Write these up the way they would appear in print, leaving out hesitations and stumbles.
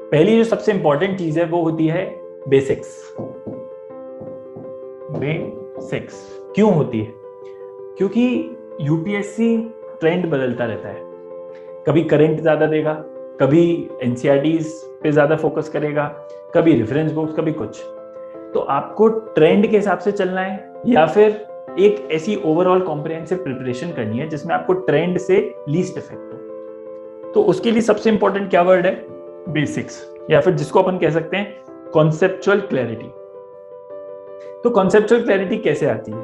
पहली जो सबसे इंपॉर्टेंट चीज है वो होती है बेसिक्स। बेसिक्स क्यों होती है? क्योंकि यूपीएससी ट्रेंड बदलता रहता है। कभी करंट ज्यादा देगा, कभी एनसीईआरटीज पे ज्यादा फोकस करेगा, कभी रेफरेंस बुक्स, कभी कुछ। तो आपको ट्रेंड के हिसाब से चलना है या फिर एक ऐसी ओवरऑल कॉम्प्रिहेंसिव प्रिपरेशन करनी है जिसमें आपको ट्रेंड से लीस्ट इफेक्ट हो। तो उसके लिए सबसे इंपॉर्टेंट क्या वर्ड है? बेसिक्स, या फिर जिसको अपन कह सकते हैं कॉन्सेप्चुअल क्लैरिटी। तो कॉन्सेप्चुअल क्लैरिटी कैसे आती है?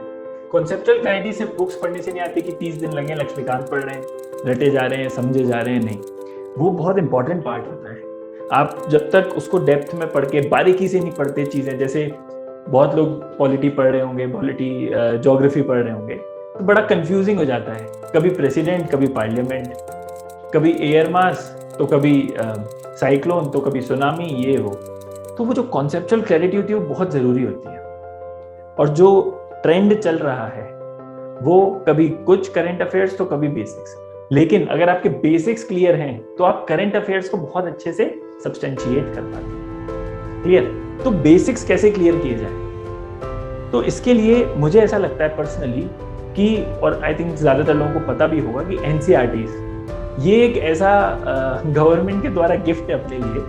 कॉन्सेप्चुअल क्लैरिटी सिर्फ बुक्स पढ़ने से नहीं आती कि 30 दिन लगे लक्ष्मीकांत पढ़ रहे हैं, रटे जा रहे हैं, समझे जा रहे हैं, नहीं। वो बहुत इंपॉर्टेंट पार्ट होता है। आप जब तक उसको डेप्थ में पढ़ के बारीकी से नहीं पढ़ते चीजें, जैसे बहुत लोग पॉलिटी पढ़ रहे होंगे, पॉलिटी ज्योग्राफी पढ़ रहे होंगे, तो बड़ा कंफ्यूजिंग हो जाता है। कभी प्रेसिडेंट, कभी पार्लियामेंट, कभी एयर मास, तो कभी साइक्लोन, तो कभी सुनामी, ये वो। तो वो जो कॉन्सेप्चुअल क्लैरिटी होती है वो बहुत जरूरी होती है। और जो ट्रेंड चल रहा है वो कभी कुछ करंट अफेयर्स तो कभी बेसिक्स। लेकिन अगर आपके बेसिक्स क्लियर हैं तो आप करंट अफेयर्स को बहुत अच्छे से सब्सटेंशिएट कर पाते हैं। क्लियर? तो बेसिक्स कैसे क्लियर किए जाए? तो इसके लिए मुझे ऐसा लगता है पर्सनली कि, और आई थिंक ज्यादातर लोगों को पता भी होगा, कि एनसीईआरटीज ये एक ऐसा गवर्नमेंट के द्वारा गिफ्ट है अपने लिए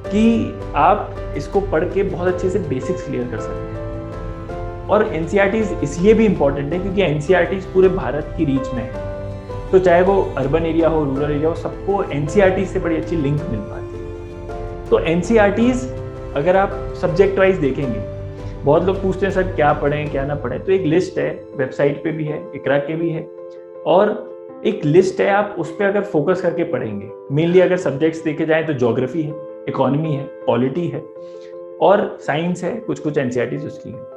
कि आप इसको पढ़ के बहुत अच्छे से बेसिक्स क्लियर कर सकते हैं। और एनसीईआरटीज इसलिए भी इंपॉर्टेंट है क्योंकि एनसीईआरटीज पूरे भारत की रीच में है। तो चाहे वो अर्बन एरिया हो, रूरल एरिया हो, सबको एनसीईआरटीज से बड़ी अच्छी लिंक मिल पाती है। तो एनसीईआरटीज अगर आप सब्जेक्ट वाइज देखेंगे, बहुत लोग पूछते हैं सर क्या पढ़ें क्या ना पढ़ें, तो एक लिस्ट है, वेबसाइट पे भी है, इकरा के भी है, और एक लिस्ट है। आप उस पर अगर फोकस करके पढ़ेंगे, मेनली अगर सब्जेक्ट्स देखे जाए तो ज्योग्राफी है, इकोनॉमी है, पॉलिटी है और साइंस है, कुछ कुछ एनसीईआरटीज उसकी है।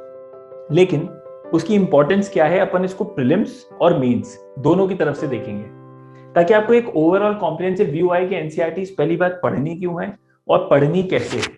लेकिन उसकी इंपॉर्टेंस क्या है, अपन इसको प्रीलिम्स और मेंस दोनों की तरफ से देखेंगे, ताकि आपको एक ओवरऑल कॉम्प्रिहेंसिव व्यू आए कि एनसीईआरटीज पहली बात पढ़नी क्यों है और पढ़नी कैसे है।